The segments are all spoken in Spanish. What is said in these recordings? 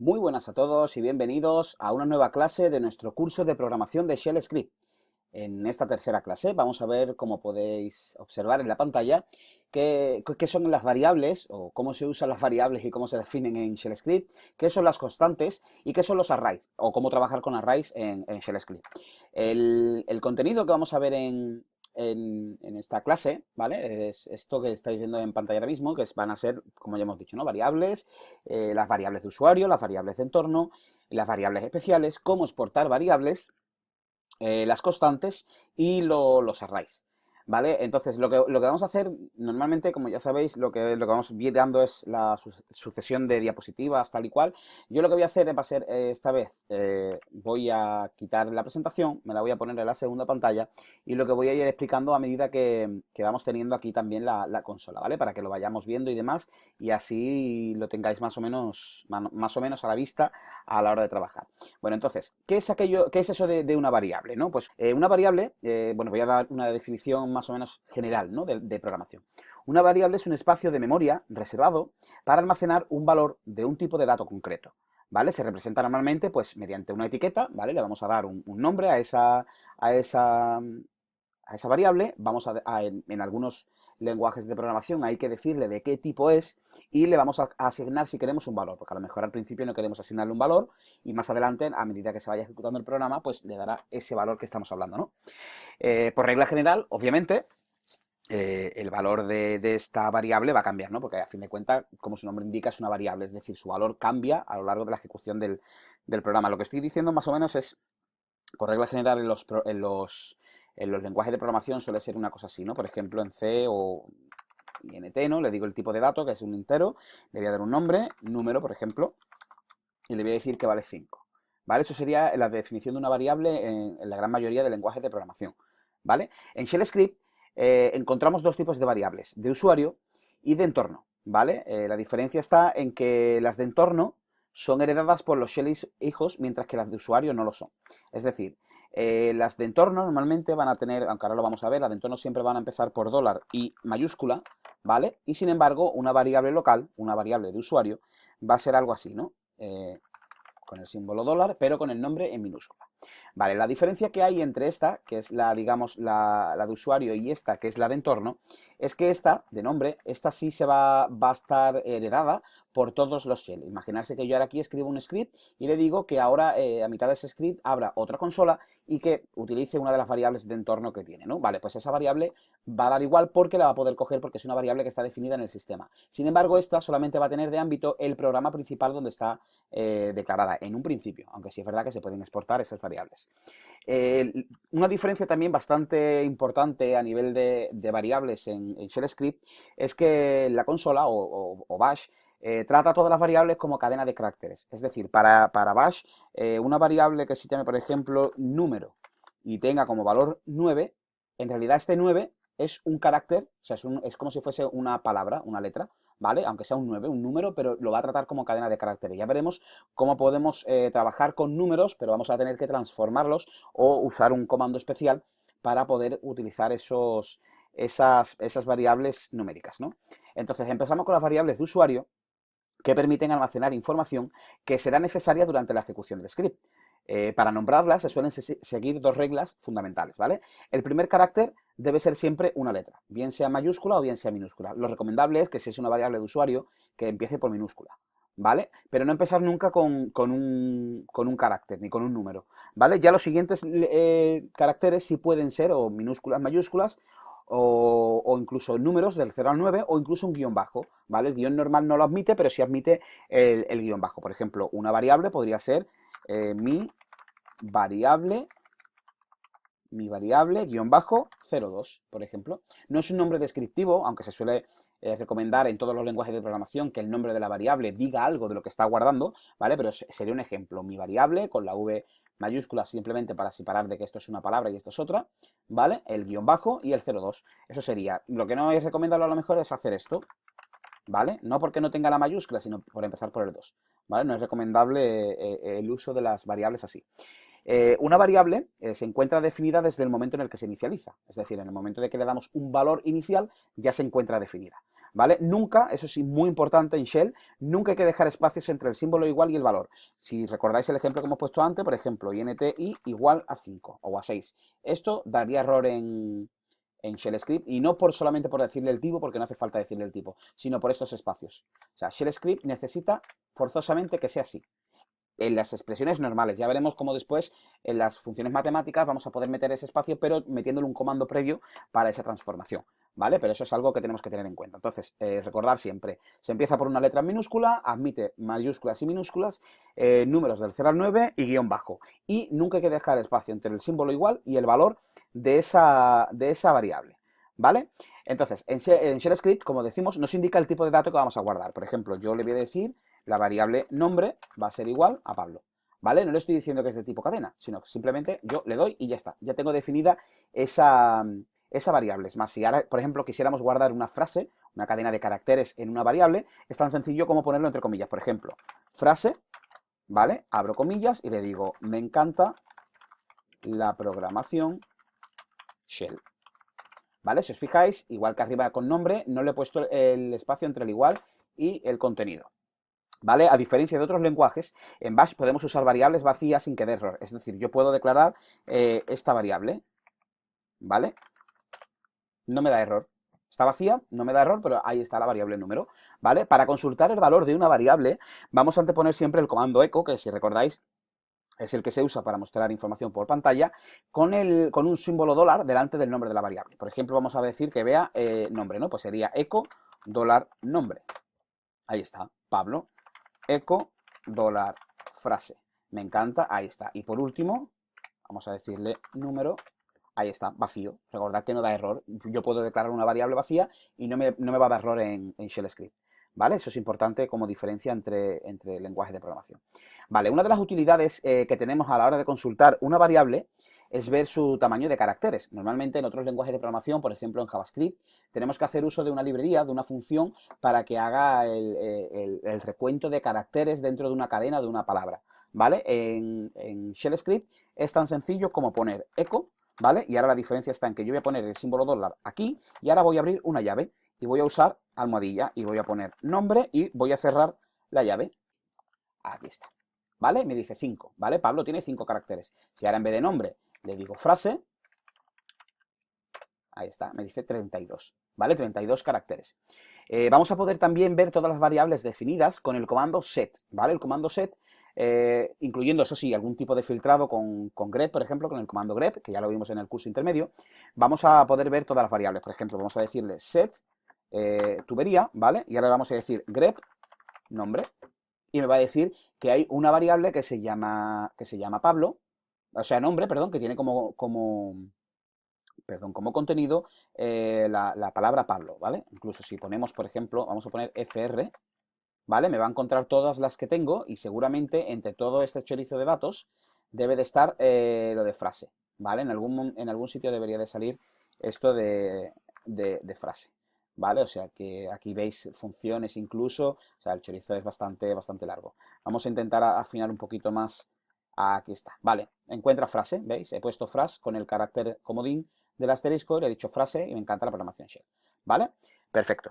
Muy buenas a todos y bienvenidos a una nueva clase de nuestro curso de programación de Shell Script. En esta tercera clase vamos a ver, como podéis observar en la pantalla, qué son las variables o cómo se usan las variables y cómo se definen en Shell Script, qué son las constantes y qué son los arrays o cómo trabajar con arrays en Shell Script. El contenido que vamos a ver en esta clase, ¿vale? Es esto que estáis viendo en pantalla ahora mismo, van a ser, como ya hemos dicho, ¿no? Variables, las variables de usuario, las variables de entorno, las variables especiales, cómo exportar variables, las constantes y los arrays. ¿Vale? Entonces, lo que vamos a hacer, normalmente, como ya sabéis, lo que vamos viendo es la sucesión de diapositivas, tal y cual. Yo lo que voy a hacer va a ser, esta vez, voy a quitar la presentación, me la voy a poner en la segunda pantalla, y lo que voy a ir explicando a medida que vamos teniendo aquí también la consola, ¿vale? Para que lo vayamos viendo y demás, y así lo tengáis más o menos a la vista a la hora de trabajar. Bueno, entonces, qué es eso de una variable, ¿no? Pues una variable, bueno, voy a dar una definición más o menos general, ¿no? de programación. Una variable es un espacio de memoria reservado para almacenar un valor de un tipo de dato concreto, ¿vale? Se representa normalmente, pues, mediante una etiqueta, ¿vale? Le vamos a dar un nombre a esa, a esa variable, en algunos lenguajes de programación hay que decirle de qué tipo es y le vamos a asignar si queremos un valor, porque a lo mejor al principio no queremos asignarle un valor y más adelante, a medida que se vaya ejecutando el programa, pues le dará ese valor que estamos hablando, ¿no? Por regla general, obviamente, el valor de esta variable va a cambiar, ¿no? Porque a fin de cuentas, como su nombre indica, es una variable, es decir, su valor cambia a lo largo de la ejecución del programa. Lo que estoy diciendo más o menos es, por regla general, en los lenguajes de programación suele ser una cosa así, ¿no? Por ejemplo, en C o int, ¿no? Le digo el tipo de dato, que es un entero, le voy a dar un nombre, número, por ejemplo, y le voy a decir que vale 5. ¿Vale? Eso sería la definición de una variable en la gran mayoría de lenguajes de programación. ¿Vale? En Shell Script encontramos dos tipos de variables, de usuario y de entorno. ¿Vale? La diferencia está en que las de entorno son heredadas por los Shell hijos, mientras que las de usuario no lo son. Es decir, las de entorno normalmente van a tener, aunque ahora lo vamos a ver, las de entorno siempre van a empezar por dólar y mayúscula, ¿vale? Y sin embargo, una variable local, una variable de usuario, va a ser algo así, ¿no? Con el símbolo dólar, pero con el nombre en minúscula. Vale, la diferencia que hay entre esta, que es la, digamos, la de usuario, y esta, que es la de entorno, es que esta, de nombre, esta sí va a estar heredada por todos los shell. Imaginarse que yo ahora aquí escribo un script y le digo que ahora a mitad de ese script abra otra consola y que utilice una de las variables de entorno que tiene, ¿no? Vale, pues esa variable va a dar igual porque la va a poder coger porque es una variable que está definida en el sistema. Sin embargo, esta solamente va a tener de ámbito el programa principal donde está declarada en un principio, aunque sí es verdad que se pueden exportar esas variables. Una diferencia también bastante importante a nivel de variables en Shell Script es que la consola o Bash trata todas las variables como cadena de caracteres. Es decir, para Bash, una variable que se llame, por ejemplo, número y tenga como valor 9, en realidad este 9 es un carácter, o sea, es como si fuese una palabra, una letra, ¿vale? Aunque sea un 9, un número, pero lo va a tratar como cadena de caracteres. Ya veremos cómo podemos trabajar con números, pero vamos a tener que transformarlos o usar un comando especial para poder utilizar esas variables numéricas, ¿no? Entonces, empezamos con las variables de usuario que permiten almacenar información que será necesaria durante la ejecución del script. Para nombrarlas se suelen seguir dos reglas fundamentales, ¿vale? El primer carácter debe ser siempre una letra, bien sea mayúscula o bien sea minúscula. Lo recomendable es que si es una variable de usuario, que empiece por minúscula, ¿vale? Pero no empezar nunca con un carácter ni con un número, ¿vale? Ya los siguientes caracteres sí pueden ser o minúsculas, mayúsculas, o incluso números del 0 al 9 o incluso un guión bajo, ¿vale? El guión normal no lo admite, pero sí admite el guión bajo. Por ejemplo, una variable podría ser mi variable, guión bajo 02, por ejemplo. No es un nombre descriptivo, aunque se suele recomendar en todos los lenguajes de programación que el nombre de la variable diga algo de lo que está guardando, ¿vale? Pero sería un ejemplo, mi variable con la V mayúscula simplemente para separar de que esto es una palabra y esto es otra, ¿vale? El guión bajo y el 02. Eso sería. Lo que no es recomendable a lo mejor es hacer esto, ¿vale? No porque no tenga la mayúscula, sino por empezar por el 2, ¿vale? No es recomendable el uso de las variables así. Una variable se encuentra definida desde el momento en el que se inicializa, es decir, en el momento de que le damos un valor inicial ya se encuentra definida, ¿vale? Nunca, eso sí, muy importante en Shell, nunca hay que dejar espacios entre el símbolo igual y el valor. Si recordáis el ejemplo que hemos puesto antes, por ejemplo, int i igual a 5 o a 6, esto daría error en Shell Script, y no solamente por decirle el tipo, porque no hace falta decirle el tipo, sino por estos espacios. O sea, Shell Script necesita forzosamente que sea así. En las expresiones normales, ya veremos cómo después en las funciones matemáticas vamos a poder meter ese espacio, pero metiéndole un comando previo para esa transformación, ¿vale? Pero eso es algo que tenemos que tener en cuenta. Entonces, recordar siempre, se empieza por una letra minúscula, admite mayúsculas y minúsculas, números del 0 al 9 y guión bajo. Y nunca hay que dejar espacio entre el símbolo igual y el valor de esa variable, ¿vale? Entonces, en Shell Script, como decimos, nos indica el tipo de dato que vamos a guardar. Por ejemplo, yo le voy a decir la variable nombre va a ser igual a Pablo, ¿vale? No le estoy diciendo que es de tipo cadena, sino que simplemente yo le doy y ya está. Ya tengo definida esa variable. Es más, si ahora, por ejemplo, quisiéramos guardar una frase, una cadena de caracteres en una variable, es tan sencillo como ponerlo entre comillas. Por ejemplo, frase, ¿vale? Abro comillas y le digo, me encanta la programación Shell. ¿Vale? Si os fijáis, igual que arriba con nombre, no le he puesto el espacio entre el igual y el contenido. ¿Vale? A diferencia de otros lenguajes, en Bash podemos usar variables vacías sin que dé error. Es decir, yo puedo declarar esta variable, ¿vale? No me da error. Está vacía, no me da error, pero ahí está la variable número, ¿vale? Para consultar el valor de una variable, vamos a anteponer siempre el comando echo, que si recordáis, es el que se usa para mostrar información por pantalla, con un símbolo dólar delante del nombre de la variable. Por ejemplo, vamos a decir que vea nombre, ¿no? Pues sería echo dólar nombre. Ahí está, Pablo. Echo dólar frase. Me encanta, ahí está. Y por último, vamos a decirle número, ahí está, vacío. Recordad que no da error. Yo puedo declarar una variable vacía y no me va a dar error en Shell Script. ¿Vale? Eso es importante como diferencia entre lenguajes de programación. Vale, una de las utilidades que tenemos a la hora de consultar una variable es ver su tamaño de caracteres. Normalmente en otros lenguajes de programación, por ejemplo en JavaScript, tenemos que hacer uso de una librería, de una función, para que haga el recuento de caracteres dentro de una cadena de una palabra, ¿vale? En Shell Script es tan sencillo como poner echo, ¿vale? Y ahora la diferencia está en que yo voy a poner el símbolo dólar aquí y ahora voy a abrir una llave y voy a usar almohadilla y voy a poner nombre y voy a cerrar la llave. Aquí está, ¿vale? Me dice 5, ¿vale? Pablo tiene 5 caracteres. Si ahora en vez de nombre le digo frase, ahí está, me dice 32, ¿vale? 32 caracteres. Vamos a poder también ver todas las variables definidas con el comando set, ¿vale? El comando set, incluyendo, eso sí, algún tipo de filtrado con grep, por ejemplo, con el comando grep, que ya lo vimos en el curso intermedio, vamos a poder ver todas las variables. Por ejemplo, vamos a decirle set tubería, ¿vale? Y ahora vamos a decir grep nombre, y me va a decir que hay una variable que se llama Pablo, o sea, nombre, perdón, que tiene como contenido la palabra Pablo, ¿vale? Incluso si ponemos, por ejemplo, vamos a poner fr, ¿vale? Me va a encontrar todas las que tengo y seguramente entre todo este chorizo de datos debe de estar lo de frase, ¿vale? En algún sitio debería de salir esto de frase, ¿vale? O sea que aquí veis funciones incluso, o sea, el chorizo es bastante largo. Vamos a intentar afinar un poquito más. Aquí está, vale, encuentra frase, ¿veis? He puesto frase con el carácter comodín del asterisco, le he dicho frase y me encanta la programación Shell, ¿vale? Perfecto.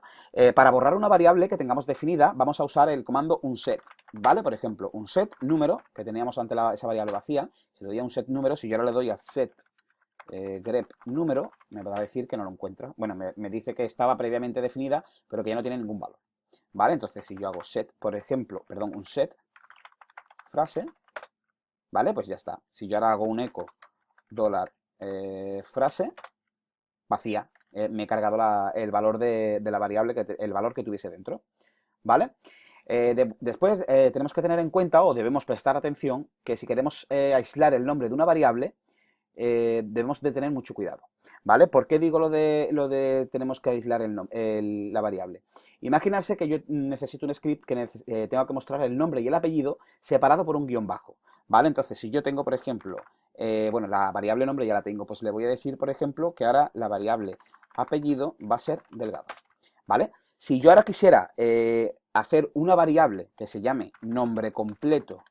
Para borrar una variable que tengamos definida, vamos a usar el comando unset, ¿vale? Por ejemplo, unset número, que teníamos ante esa variable vacía, si le doy a unset número, si yo ahora le doy a set grep número, me va a decir que no lo encuentra. Bueno, me dice que estaba previamente definida, pero que ya no tiene ningún valor, ¿vale? Entonces, si yo hago set, por ejemplo, perdón, unset frase, ¿vale? Pues ya está. Si yo ahora hago un echo dólar frase, vacía, me he cargado el valor de la variable, el valor que tuviese dentro, ¿vale? Después tenemos que tener en cuenta, o debemos prestar atención, que si queremos aislar el nombre de una variable, debemos de tener mucho cuidado, ¿vale? ¿Por qué digo lo de tenemos que aislar la variable? Imaginarse que yo necesito un script que tenga que mostrar el nombre y el apellido separado por un guión bajo, ¿vale? Entonces, si yo tengo, por ejemplo, bueno, la variable nombre ya la tengo, pues le voy a decir, por ejemplo, que ahora la variable apellido va a ser Delgado, ¿vale? Si yo ahora quisiera hacer una variable que se llame nombre completo,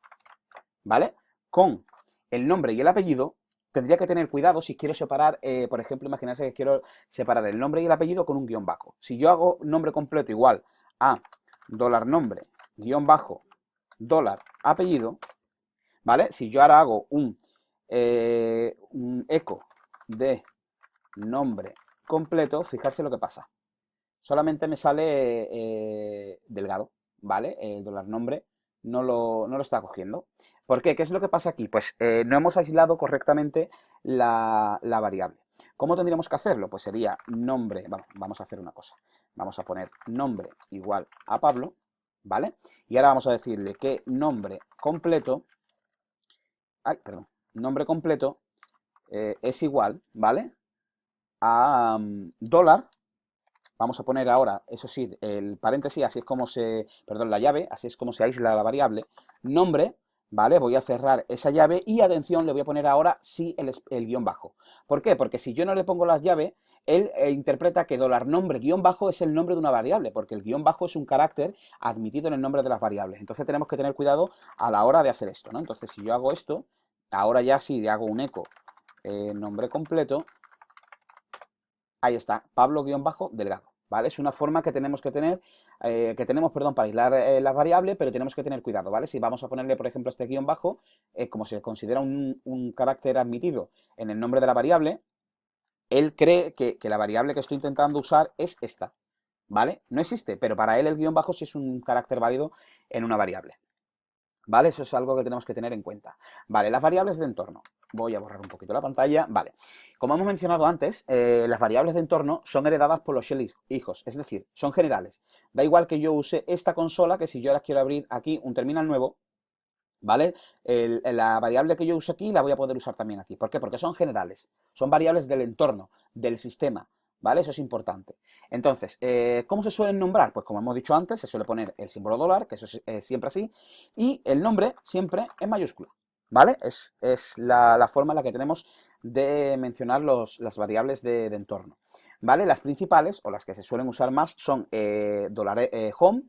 ¿vale? Con el nombre y el apellido, tendría que tener cuidado si quiero separar, por ejemplo, imaginarse que quiero separar el nombre y el apellido con un guión bajo. Si yo hago nombre completo igual a $nombre, guión bajo, $apellido, ¿vale? Si yo ahora hago un eco de nombre completo, fijarse lo que pasa. Solamente me sale Delgado, ¿vale? El $nombre no lo está cogiendo. ¿Por qué? ¿Qué es lo que pasa aquí? Pues no hemos aislado correctamente la variable. ¿Cómo tendríamos que hacerlo? Pues sería nombre, vamos a hacer una cosa. Vamos a poner nombre igual a Pablo, ¿vale? Y ahora vamos a decirle que nombre completo, nombre completo es igual, ¿vale? A dólar. Vamos a poner ahora, eso sí, el paréntesis, así es como la llave, así es como se aísla la variable. Nombre, ¿vale? Voy a cerrar esa llave y atención, le voy a poner ahora sí el guión bajo. ¿Por qué? Porque si yo no le pongo las llaves, él interpreta que $nombre guión bajo es el nombre de una variable, porque el guión bajo es un carácter admitido en el nombre de las variables. Entonces tenemos que tener cuidado a la hora de hacer esto, ¿no? Entonces si yo hago esto, ahora ya sí hago un eco, nombre completo, ahí está, Pablo-Delgado, ¿vale? Es una forma que tenemos que tener, perdón, para aislar las variables, pero tenemos que tener cuidado, ¿vale? Si vamos a ponerle, por ejemplo, este guión bajo, como se considera un carácter admitido en el nombre de la variable, él cree que la variable que estoy intentando usar es esta, ¿vale? No existe, pero para él el guión bajo sí es un carácter válido en una variable. ¿Vale? Eso es algo que tenemos que tener en cuenta. Vale, las variables de entorno. Voy a borrar un poquito la pantalla. Vale. Como hemos mencionado antes, las variables de entorno son heredadas por los shell hijos, es decir, son generales. Da igual que yo use esta consola, que si yo ahora quiero abrir aquí un terminal nuevo, ¿vale? La variable que yo uso aquí la voy a poder usar también aquí. ¿Por qué? Porque son generales. Son variables del entorno, del sistema. ¿Vale? Eso es importante. Entonces, ¿cómo se suelen nombrar? Pues como hemos dicho antes, se suele poner el símbolo dólar, que eso es siempre así, y el nombre siempre en mayúscula. ¿Vale? Es la forma en la que tenemos de mencionar las variables de entorno. ¿Vale? Las principales, o las que se suelen usar más, son $home,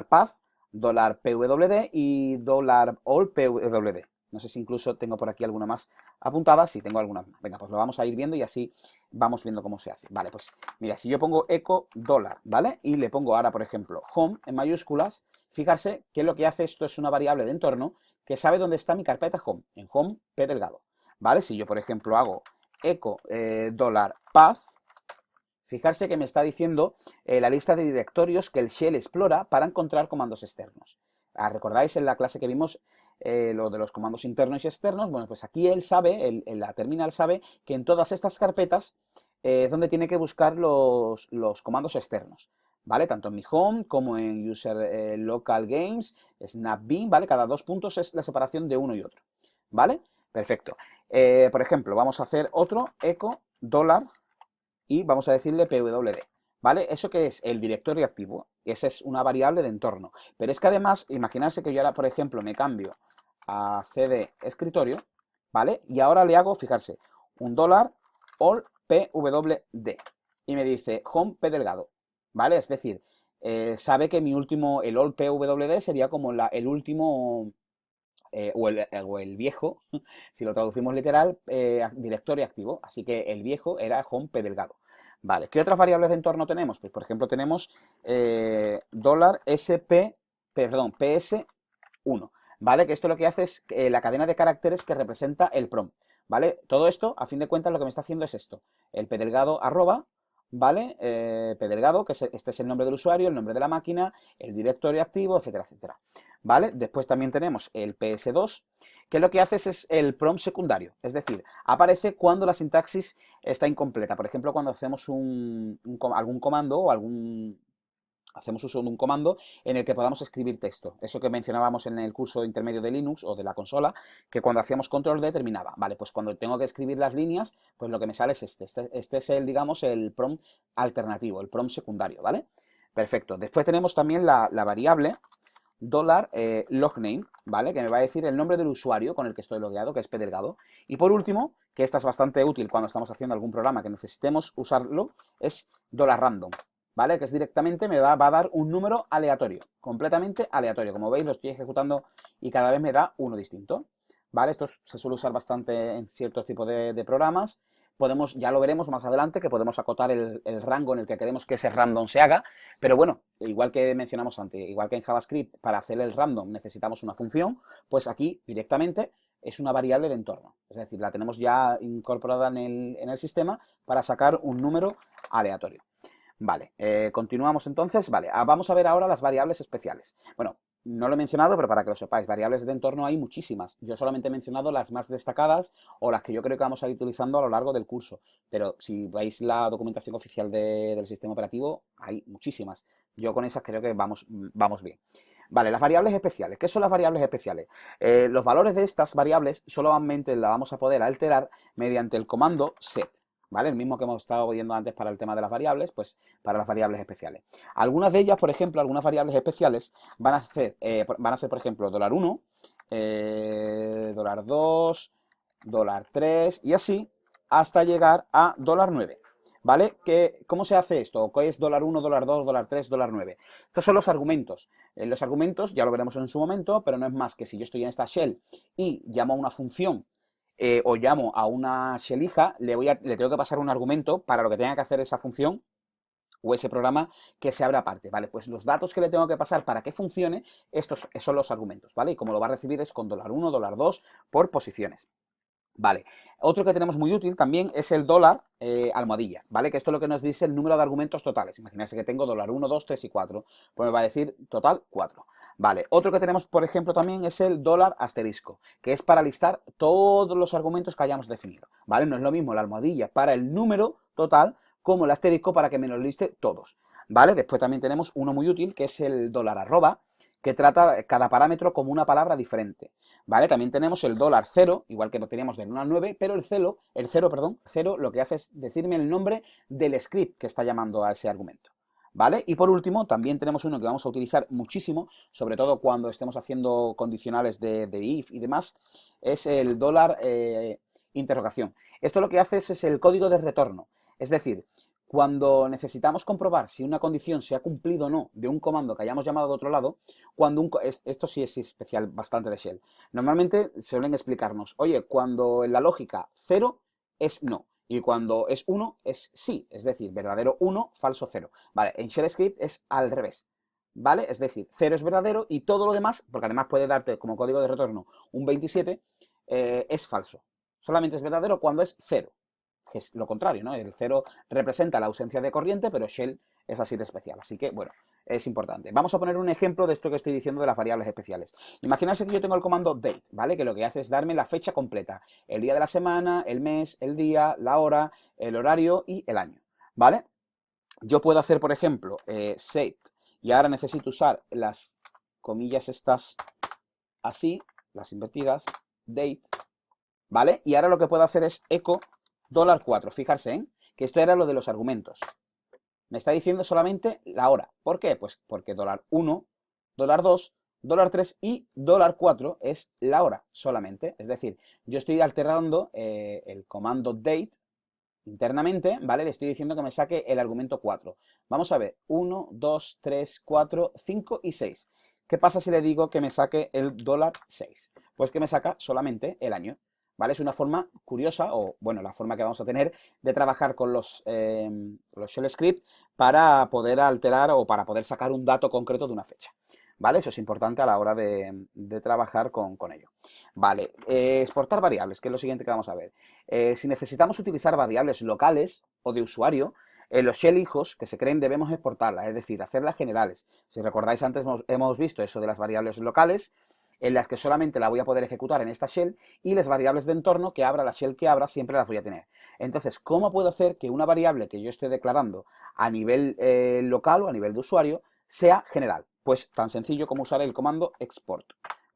$path, $pwd y $allpwd. No sé si incluso tengo por aquí alguna más apuntada. Si tengo alguna más. Venga, pues lo vamos a ir viendo y así vamos viendo cómo se hace. Vale, pues mira, si yo pongo eco dólar, ¿vale? Y le pongo ahora, por ejemplo, home en mayúsculas, fijarse que lo que hace esto es una variable de entorno que sabe dónde está mi carpeta home, en home p delgado, ¿vale? Si yo, por ejemplo, hago eco dólar path, fijarse que me está diciendo la lista de directorios que el shell explora para encontrar comandos externos. ¿Recordáis en la clase que vimos lo de los comandos internos y externos? Bueno, pues aquí él sabe, la terminal sabe que en todas estas carpetas es donde tiene que buscar los comandos externos, ¿vale? Tanto en mi home como en user local games, snapbean, ¿vale? Cada 2 puntos es la separación de uno y otro, ¿vale? Perfecto. Por ejemplo, vamos a hacer otro eco dólar y vamos a decirle pwd, ¿vale? ¿Eso qué es? El directorio activo. Esa es una variable de entorno. Pero es que además, imaginarse que yo ahora, por ejemplo, me cambio a cd escritorio, ¿vale? Y ahora le hago, fijarse, un dólar all pwd y me dice home p delgado, ¿vale? Es decir, sabe que el all pwd sería como el último o el viejo, si lo traducimos literal, directorio activo. Así que el viejo era home p delgado. Vale, ¿qué otras variables de entorno tenemos? Pues por ejemplo tenemos ps1, ¿vale? Que esto lo que hace es la cadena de caracteres que representa el prompt, ¿vale? Todo esto, a fin de cuentas, lo que me está haciendo es esto, el p delgado arroba, ¿vale? P delgado, que este es el nombre del usuario, el nombre de la máquina, el directorio activo, etcétera, etcétera. ¿Vale? Después también tenemos el PS2, que lo que hace es el prompt secundario, es decir, aparece cuando la sintaxis está incompleta. Por ejemplo, cuando hacemos algún comando o hacemos uso de un comando en el que podamos escribir texto. Eso que mencionábamos en el curso intermedio de Linux o de la consola, que cuando hacíamos control D terminaba. Vale, pues cuando tengo que escribir las líneas, pues lo que me sale es este es digamos, el prompt alternativo, el prompt secundario, ¿vale? Perfecto. Después tenemos también la variable $logname, ¿vale? Que me va a decir el nombre del usuario con el que estoy logueado, que es P Delgado. Y por último, que esta es bastante útil cuando estamos haciendo algún programa que necesitemos usarlo, es $random, ¿vale? Que es directamente va a dar un número aleatorio, completamente aleatorio. Como veis, lo estoy ejecutando y cada vez me da uno distinto, ¿vale? Esto se suele usar bastante en ciertos tipos de programas. Podemos, ya lo veremos más adelante, que podemos acotar el rango en el que queremos que ese random se haga, pero bueno, igual que mencionamos antes, igual que en JavaScript, para hacer el random necesitamos una función, pues aquí directamente es una variable de entorno, es decir, la tenemos ya incorporada en el sistema para sacar un número aleatorio. Vale, continuamos entonces. Vale, vamos a ver ahora las variables especiales. Bueno, no lo he mencionado, pero para que lo sepáis, variables de entorno hay muchísimas. Yo solamente he mencionado las más destacadas o las que yo creo que vamos a ir utilizando a lo largo del curso. Pero si veis la documentación oficial del sistema operativo, hay muchísimas. Yo con esas creo que vamos bien. Vale, las variables especiales. ¿Qué son las variables especiales? Los valores de estas variables solamente las vamos a poder alterar mediante el comando set. ¿Vale? El mismo que hemos estado viendo antes para el tema de las variables, pues para las variables especiales. Algunas de ellas, por ejemplo, algunas variables especiales van a ser, por ejemplo, $1, $2, $3 y así hasta llegar a $9. ¿Vale? ¿Cómo se hace esto? ¿Qué es $1, $2, $3, $9? Estos son los argumentos. Los argumentos ya lo veremos en su momento, pero no es más que si yo estoy en esta shell y llamo a una función o llamo a una shell hija, le tengo que pasar un argumento para lo que tenga que hacer esa función o ese programa que se abra aparte, ¿vale? Pues los datos que le tengo que pasar para que funcione, estos son los argumentos, ¿vale? Y como lo va a recibir es con $1, $2 por posiciones. Vale, otro que tenemos muy útil también es el dólar almohadilla, ¿vale? Que esto es lo que nos dice el número de argumentos totales. Imaginarse que tengo $1, 2, 3 y 4, pues me va a decir total 4. Vale, otro que tenemos, por ejemplo, también es el dólar asterisco, que es para listar todos los argumentos que hayamos definido, ¿vale? No es lo mismo la almohadilla para el número total como el asterisco para que me los liste todos, ¿vale? Después también tenemos uno muy útil, que es el dólar arroba, que trata cada parámetro como una palabra diferente, ¿vale? También tenemos el dólar cero, igual que lo teníamos del 1 al 9, pero el cero lo que hace es decirme el nombre del script que está llamando a ese argumento, ¿vale? Y por último, también tenemos uno que vamos a utilizar muchísimo, sobre todo cuando estemos haciendo condicionales de if y demás, es el dólar interrogación. Esto lo que hace es el código de retorno, es decir, cuando necesitamos comprobar si una condición se ha cumplido o no de un comando que hayamos llamado de otro lado, esto sí es especial bastante de Shell. Normalmente suelen explicarnos, oye, cuando en la lógica 0 es no, y cuando es 1 es sí, es decir, verdadero 1, falso 0. Vale, en Shell Script es al revés, ¿vale? Es decir, 0 es verdadero y todo lo demás, porque además puede darte como código de retorno un 27, es falso. Solamente es verdadero cuando es 0. Que es lo contrario, ¿no? El 0 representa la ausencia de corriente, pero Shell es así de especial. Así que, bueno, es importante. Vamos a poner un ejemplo de esto que estoy diciendo de las variables especiales. Imaginarse que yo tengo el comando date, ¿vale? Que lo que hace es darme la fecha completa. El día de la semana, el mes, el día, la hora, el horario y el año, ¿vale? Yo puedo hacer, por ejemplo, set, y ahora necesito usar las comillas estas así, las invertidas, date, ¿vale? Y ahora lo que puedo hacer es echo $4. Fijarse, que esto era lo de los argumentos. Me está diciendo solamente la hora. ¿Por qué? Pues porque $1, $2, $3 y $4 es la hora solamente. Es decir, yo estoy alterando el comando date internamente, ¿vale? Le estoy diciendo que me saque el argumento 4. Vamos a ver, 1, 2, 3, 4, 5 y 6. ¿Qué pasa si le digo que me saque el $6? Pues que me saca solamente el año. ¿Vale? Es una forma curiosa, o bueno, la forma que vamos a tener de trabajar con los shell script para poder alterar o para poder sacar un dato concreto de una fecha. ¿Vale? Eso es importante a la hora de trabajar con ello. Vale, exportar variables, que es lo siguiente que vamos a ver. Si necesitamos utilizar variables locales o de usuario, los shell hijos que se creen debemos exportarlas, es decir, hacerlas generales. Si recordáis antes hemos visto eso de las variables locales, en las que solamente la voy a poder ejecutar en esta shell, y las variables de entorno que abra la shell que abra siempre las voy a tener. Entonces, ¿cómo puedo hacer que una variable que yo esté declarando a nivel local o a nivel de usuario sea general? Pues tan sencillo como usar el comando export,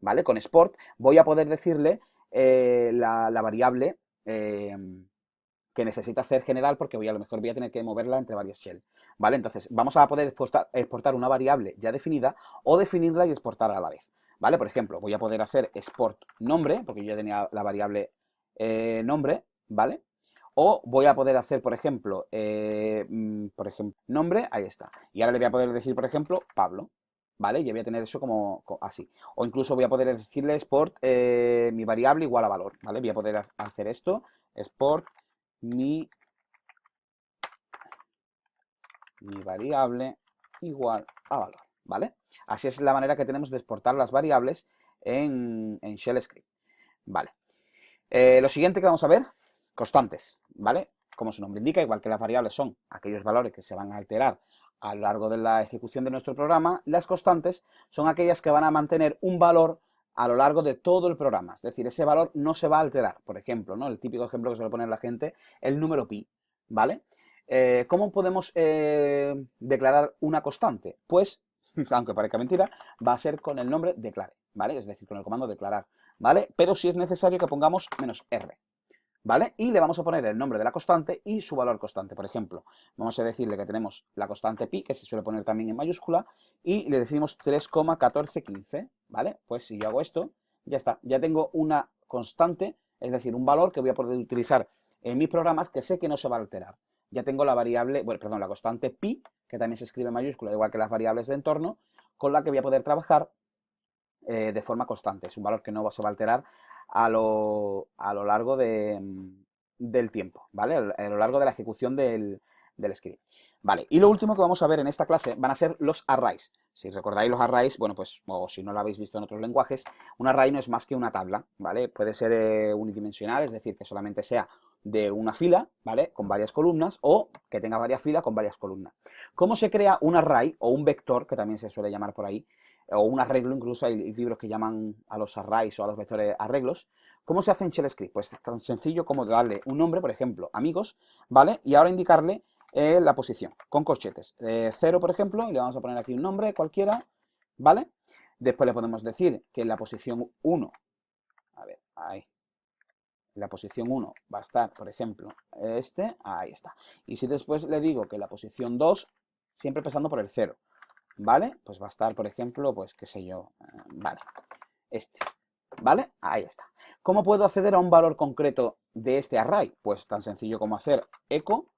¿vale? Con export voy a poder decirle la variable que necesita hacer general, porque a lo mejor voy a tener que moverla entre varias shell, ¿vale? Entonces, vamos a poder exportar una variable ya definida o definirla y exportarla a la vez, ¿vale? Por ejemplo, voy a poder hacer export nombre, porque yo ya tenía la variable nombre, ¿vale? O voy a poder hacer, por ejemplo, nombre, ahí está. Y ahora le voy a poder decir, por ejemplo, Pablo, ¿vale? Y voy a tener eso como así. O incluso voy a poder decirle export mi variable igual a valor, ¿vale? Voy a poder hacer esto, export mi variable igual a valor, ¿vale? Así es la manera que tenemos de exportar las variables en Shell Script, ¿vale? Lo siguiente que vamos a ver, constantes, ¿vale? Como su nombre indica, igual que las variables son aquellos valores que se van a alterar a lo largo de la ejecución de nuestro programa, las constantes son aquellas que van a mantener un valor a lo largo de todo el programa. Es decir, ese valor no se va a alterar. Por ejemplo, ¿no? El típico ejemplo que suele poner la gente, el número pi, ¿vale? ¿Cómo podemos declarar una constante? Pues, aunque parezca mentira, va a ser con el nombre declare, ¿vale? Es decir, con el comando declarar, ¿vale? Pero sí es necesario que pongamos "-r", ¿vale? Y le vamos a poner el nombre de la constante y su valor constante. Por ejemplo, vamos a decirle que tenemos la constante pi, que se suele poner también en mayúscula, y le decimos 3,1415, ¿vale? Pues si yo hago esto, ya está, ya tengo una constante, es decir, un valor que voy a poder utilizar en mis programas que sé que no se va a alterar. Ya tengo la variable, bueno, perdón, la constante pi, que también se escribe en mayúscula, igual que las variables de entorno, con la que voy a poder trabajar de forma constante. Es un valor que no se va a alterar a lo largo del tiempo, ¿vale? A lo largo de la ejecución del script. Vale, y lo último que vamos a ver en esta clase van a ser los arrays. Si recordáis los arrays, bueno, pues, o si no lo habéis visto en otros lenguajes, un array no es más que una tabla, ¿vale? Puede ser unidimensional, es decir, que solamente sea de una fila, ¿vale? Con varias columnas, o que tenga varias filas con varias columnas. ¿Cómo se crea un array o un vector, que también se suele llamar por ahí, o un arreglo? Incluso hay libros que llaman a los arrays o a los vectores arreglos. ¿Cómo se hace en Shell Script? Pues es tan sencillo como darle un nombre, por ejemplo, amigos, ¿vale? Y ahora indicarle la posición, con corchetes. 0, por ejemplo, y le vamos a poner aquí un nombre cualquiera, ¿vale? Después le podemos decir que en la posición 1, a ver, ahí, en la posición 1 va a estar, por ejemplo, ahí está. Y si después le digo que la posición 2, siempre empezando por el 0, ¿vale? Pues va a estar, por ejemplo, pues qué sé yo, vale, ¿vale? Ahí está. ¿Cómo puedo acceder a un valor concreto de este array? Pues tan sencillo como hacer echo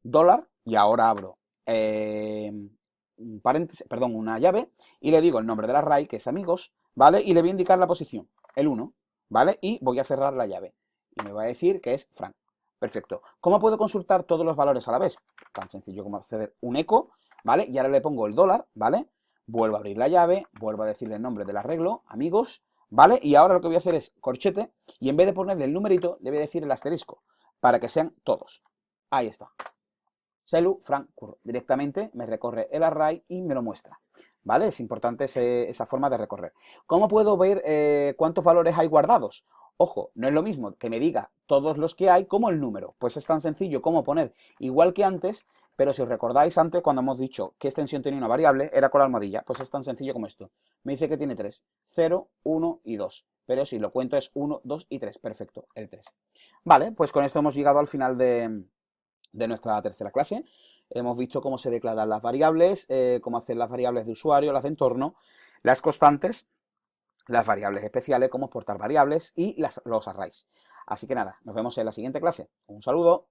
$, y ahora abro un paréntesis, perdón, una llave, y le digo el nombre del array, que es amigos, ¿vale? Y le voy a indicar la posición, el 1, ¿vale? Y voy a cerrar la llave. Y me va a decir que es Frank. Perfecto. ¿Cómo puedo consultar todos los valores a la vez? Tan sencillo como acceder un echo, ¿vale? Y ahora le pongo el $, ¿vale? Vuelvo a abrir la llave, vuelvo a decirle el nombre del arreglo, amigos, ¿vale? Y ahora lo que voy a hacer es corchete, y en vez de ponerle el numerito, le voy a decir el asterisco, para que sean todos. Ahí está. Selu, Frank, Curro. Directamente me recorre el array y me lo muestra, ¿vale? Es importante esa forma de recorrer. ¿Cómo puedo ver cuántos valores hay guardados? Ojo, no es lo mismo que me diga todos los que hay como el número. Pues es tan sencillo como poner igual que antes, pero si os recordáis antes cuando hemos dicho qué extensión tenía una variable, era con la almohadilla. Pues es tan sencillo como esto. Me dice que tiene 3, 0, 1 y 2. Pero si lo cuento es 1, 2 y 3. Perfecto, el 3. Vale, pues con esto hemos llegado al final de nuestra tercera clase. Hemos visto cómo se declaran las variables, cómo hacer las variables de usuario, las de entorno, las constantes, las variables especiales, cómo exportar variables y los arrays. Así que nada, nos vemos en la siguiente clase. Un saludo.